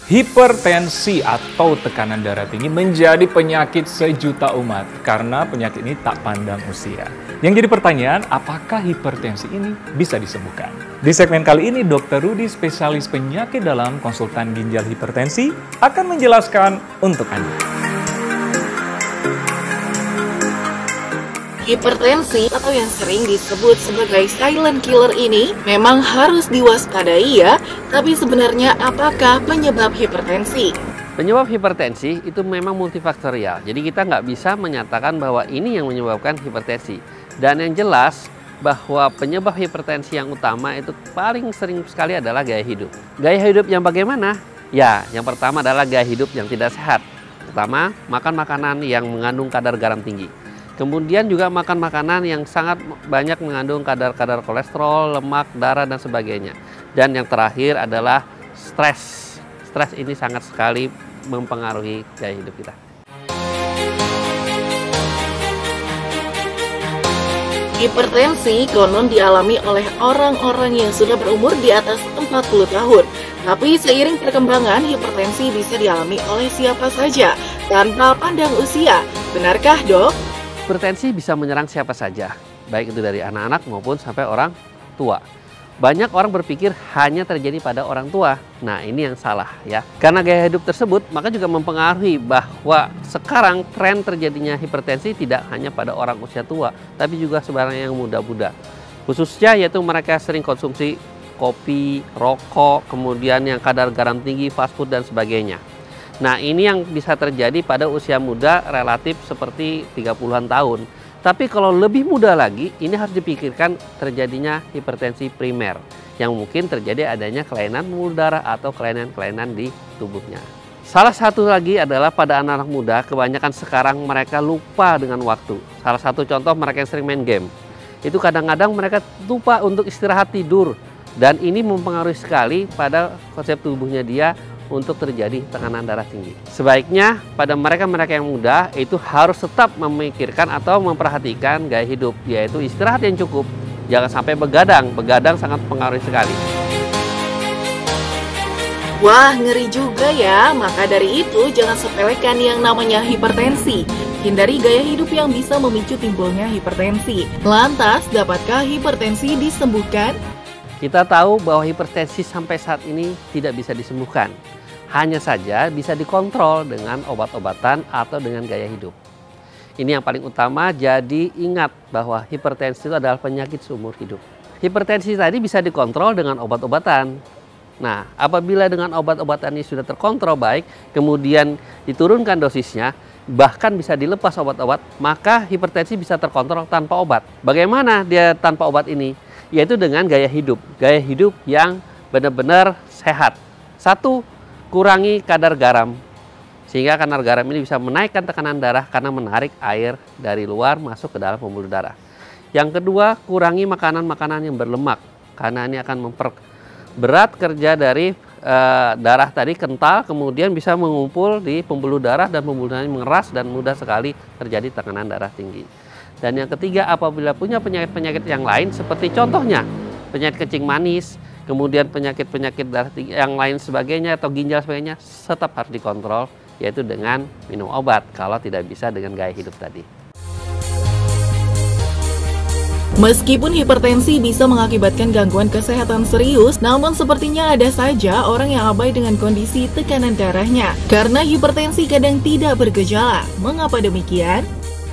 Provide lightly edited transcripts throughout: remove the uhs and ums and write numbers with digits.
Hipertensi atau tekanan darah tinggi menjadi penyakit sejuta umat karena penyakit ini tak pandang usia. Yang jadi pertanyaan, apakah hipertensi ini bisa disembuhkan? Di segmen kali ini, Dr. Rudy, spesialis penyakit dalam konsultan ginjal hipertensi, akan menjelaskan untuk Anda. Hipertensi atau yang sering disebut sebagai silent killer ini memang harus diwaspadai ya, tapi sebenarnya apakah penyebab hipertensi? Penyebab hipertensi itu memang multifaktorial, jadi kita nggak bisa menyatakan bahwa ini yang menyebabkan hipertensi. Dan yang jelas bahwa penyebab hipertensi yang utama itu paling sering sekali adalah gaya hidup. Gaya hidup yang bagaimana? Ya, yang pertama adalah gaya hidup yang tidak sehat. Pertama, makan makanan yang mengandung kadar garam tinggi. Kemudian juga makan makanan yang sangat banyak mengandung kadar-kadar kolesterol, lemak, darah, dan sebagainya. Dan yang terakhir adalah stres. Stres ini sangat sekali mempengaruhi gaya hidup kita. Hipertensi konon dialami oleh orang-orang yang sudah berumur di atas 40 tahun. Tapi seiring perkembangan, hipertensi bisa dialami oleh siapa saja tanpa pandang usia. Benarkah, Dok? Hipertensi bisa menyerang siapa saja, baik itu dari anak-anak maupun sampai orang tua. Banyak orang berpikir hanya terjadi pada orang tua. Nah, ini yang salah ya. Karena gaya hidup tersebut, maka juga mempengaruhi bahwa sekarang tren terjadinya hipertensi tidak hanya pada orang usia tua, tapi juga sebenarnya yang muda-muda. Khususnya yaitu mereka sering konsumsi kopi, rokok, kemudian yang kadar garam tinggi, fast food, dan sebagainya. Nah, ini yang bisa terjadi pada usia muda relatif seperti 30-an tahun. Tapi kalau lebih muda lagi, ini harus dipikirkan terjadinya hipertensi primer, yang mungkin terjadi adanya kelainan pembuluh darah atau kelainan-kelainan di tubuhnya. Salah satu lagi adalah pada anak-anak muda, kebanyakan sekarang mereka lupa dengan waktu. Salah satu contoh mereka yang sering main game. Itu kadang-kadang mereka lupa untuk istirahat tidur. Dan ini mempengaruhi sekali pada konsep tubuhnya dia untuk terjadi tekanan darah tinggi. Sebaiknya pada mereka-mereka yang muda itu harus tetap memikirkan atau memperhatikan gaya hidup, yaitu istirahat yang cukup. Jangan sampai begadang, begadang sangat mempengaruhi sekali. Wah, ngeri juga ya. Maka dari itu jangan sepelekan yang namanya hipertensi. Hindari gaya hidup yang bisa memicu timbulnya hipertensi. Lantas, dapatkah hipertensi disembuhkan? Kita tahu bahwa hipertensi sampai saat ini tidak bisa disembuhkan. Hanya saja bisa dikontrol dengan obat-obatan atau dengan gaya hidup. Ini yang paling utama, jadi ingat bahwa hipertensi itu adalah penyakit seumur hidup. Hipertensi tadi bisa dikontrol dengan obat-obatan. Nah, apabila dengan obat-obatan ini sudah terkontrol baik, kemudian diturunkan dosisnya, bahkan bisa dilepas obat-obat, maka hipertensi bisa terkontrol tanpa obat. Bagaimana dia tanpa obat ini? Yaitu dengan gaya hidup yang benar-benar sehat. Satu, kurangi kadar garam, sehingga kadar garam ini bisa menaikkan tekanan darah karena menarik air dari luar masuk ke dalam pembuluh darah. Yang kedua, kurangi makanan-makanan yang berlemak, karena ini akan memperberat kerja dari darah tadi kental, kemudian bisa mengumpul di pembuluh darah dan pembuluh darah mengeras dan mudah sekali terjadi tekanan darah tinggi. Dan yang ketiga, apabila punya penyakit-penyakit yang lain seperti contohnya penyakit kencing manis, kemudian penyakit-penyakit darah tinggi yang lain sebagainya atau ginjal sebagainya, tetap harus dikontrol, yaitu dengan minum obat kalau tidak bisa dengan gaya hidup tadi. Meskipun hipertensi bisa mengakibatkan gangguan kesehatan serius, namun sepertinya ada saja orang yang abai dengan kondisi tekanan darahnya. Karena hipertensi kadang tidak bergejala. Mengapa demikian?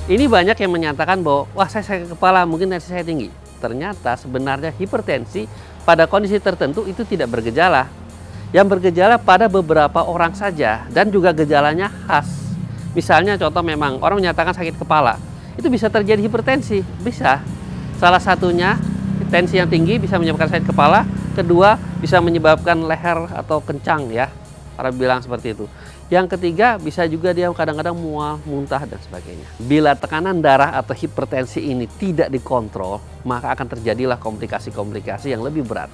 Ini banyak yang menyatakan bahwa, wah saya sakit kepala, mungkin tensi saya tinggi. Ternyata sebenarnya hipertensi pada kondisi tertentu itu tidak bergejala. Yang bergejala pada beberapa orang saja dan juga gejalanya khas. Misalnya contoh memang orang menyatakan sakit kepala, itu bisa terjadi hipertensi, bisa. Salah satunya tensi yang tinggi bisa menyebabkan sakit kepala, kedua bisa menyebabkan leher atau kencang ya, orang bilang seperti itu. Yang ketiga bisa juga dia kadang-kadang mual, muntah dan sebagainya. Bila tekanan darah atau hipertensi ini tidak dikontrol, maka akan terjadilah komplikasi-komplikasi yang lebih berat.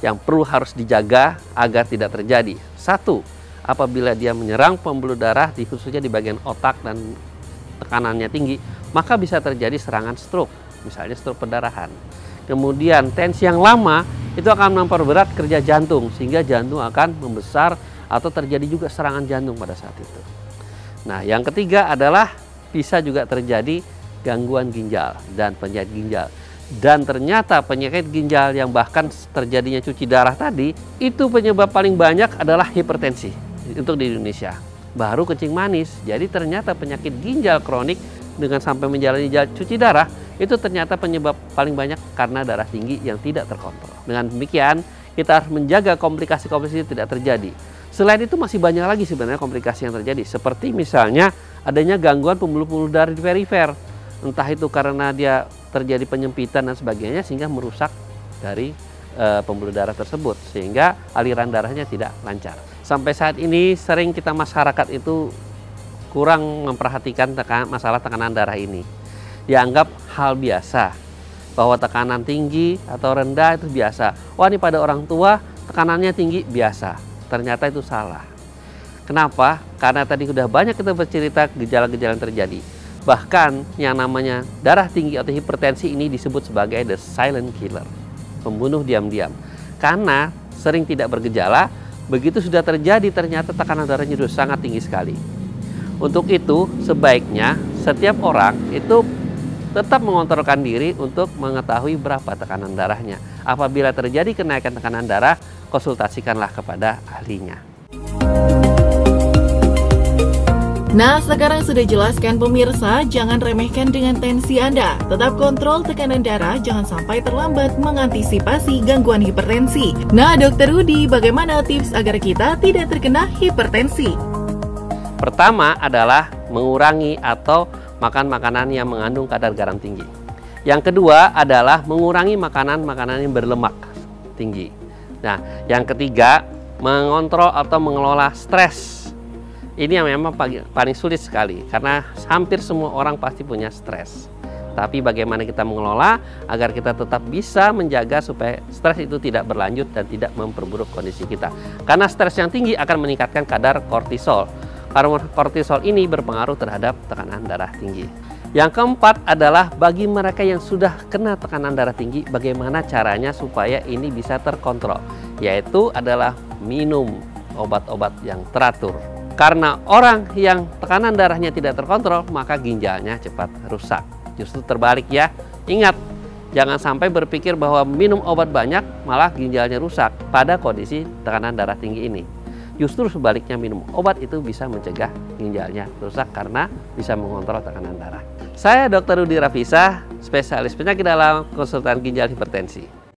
Yang perlu harus dijaga agar tidak terjadi. Satu, apabila dia menyerang pembuluh darah, khususnya di bagian otak dan tekanannya tinggi, maka bisa terjadi serangan stroke, misalnya stroke perdarahan. Kemudian tensi yang lama itu akan memperberat kerja jantung, sehingga jantung akan membesar atau terjadi juga serangan jantung pada saat itu. Nah, yang ketiga adalah bisa juga terjadi gangguan ginjal dan penyakit ginjal. Dan ternyata penyakit ginjal yang bahkan terjadinya cuci darah tadi, itu penyebab paling banyak adalah hipertensi untuk di Indonesia. Baru kencing manis. Jadi ternyata penyakit ginjal kronik dengan sampai menjalani cuci darah, itu ternyata penyebab paling banyak karena darah tinggi yang tidak terkontrol. Dengan demikian, kita harus menjaga komplikasi-komplikasi itu tidak terjadi. Selain itu masih banyak lagi sebenarnya komplikasi yang terjadi. Seperti misalnya adanya gangguan pembuluh-pembuluh darah di perifer. Entah itu karena dia terjadi penyempitan dan sebagainya sehingga merusak dari pembuluh darah tersebut. Sehingga aliran darahnya tidak lancar. Sampai saat ini sering kita masyarakat itu kurang memperhatikan masalah tekanan darah ini. Dianggap hal biasa. Bahwa tekanan tinggi atau rendah itu biasa. Wah, ini pada orang tua tekanannya tinggi biasa. Ternyata itu salah. Kenapa? Karena tadi sudah banyak kita bercerita gejala-gejala yang terjadi. Bahkan yang namanya darah tinggi atau hipertensi ini disebut sebagai the silent killer. Pembunuh diam-diam. Karena sering tidak bergejala, begitu sudah terjadi ternyata tekanan darahnya sudah sangat tinggi sekali. Untuk itu sebaiknya setiap orang itu tetap mengontrolkan diri untuk mengetahui berapa tekanan darahnya. Apabila terjadi kenaikan tekanan darah, konsultasikanlah kepada ahlinya. Nah, sekarang sudah jelaskan pemirsa, jangan remehkan dengan tensi Anda. Tetap kontrol tekanan darah, jangan sampai terlambat mengantisipasi gangguan hipertensi. Nah, Dokter Rudi, bagaimana tips agar kita tidak terkena hipertensi? Pertama adalah mengurangi atau makan makanan yang mengandung kadar garam tinggi. Yang kedua adalah mengurangi makanan-makanan yang berlemak tinggi. Nah, yang ketiga, mengontrol atau mengelola stres. Ini yang memang paling sulit sekali, karena hampir semua orang pasti punya stres. Tapi bagaimana kita mengelola agar kita tetap bisa menjaga supaya stres itu tidak berlanjut dan tidak memperburuk kondisi kita. Karena stres yang tinggi akan meningkatkan kadar kortisol. Hormon kortisol ini berpengaruh terhadap tekanan darah tinggi. Yang keempat adalah bagi mereka yang sudah kena tekanan darah tinggi, bagaimana caranya supaya ini bisa terkontrol, yaitu adalah minum obat-obat yang teratur. Karena orang yang tekanan darahnya tidak terkontrol, maka ginjalnya cepat rusak. Justru terbalik ya. Ingat, jangan sampai berpikir bahwa minum obat banyak malah ginjalnya rusak pada kondisi tekanan darah tinggi ini. Justru sebaliknya, minum obat itu bisa mencegah ginjalnya rusak karena bisa mengontrol tekanan darah. Saya Dr. Rudi Rafisa, spesialis penyakit dalam konsultan ginjal hipertensi.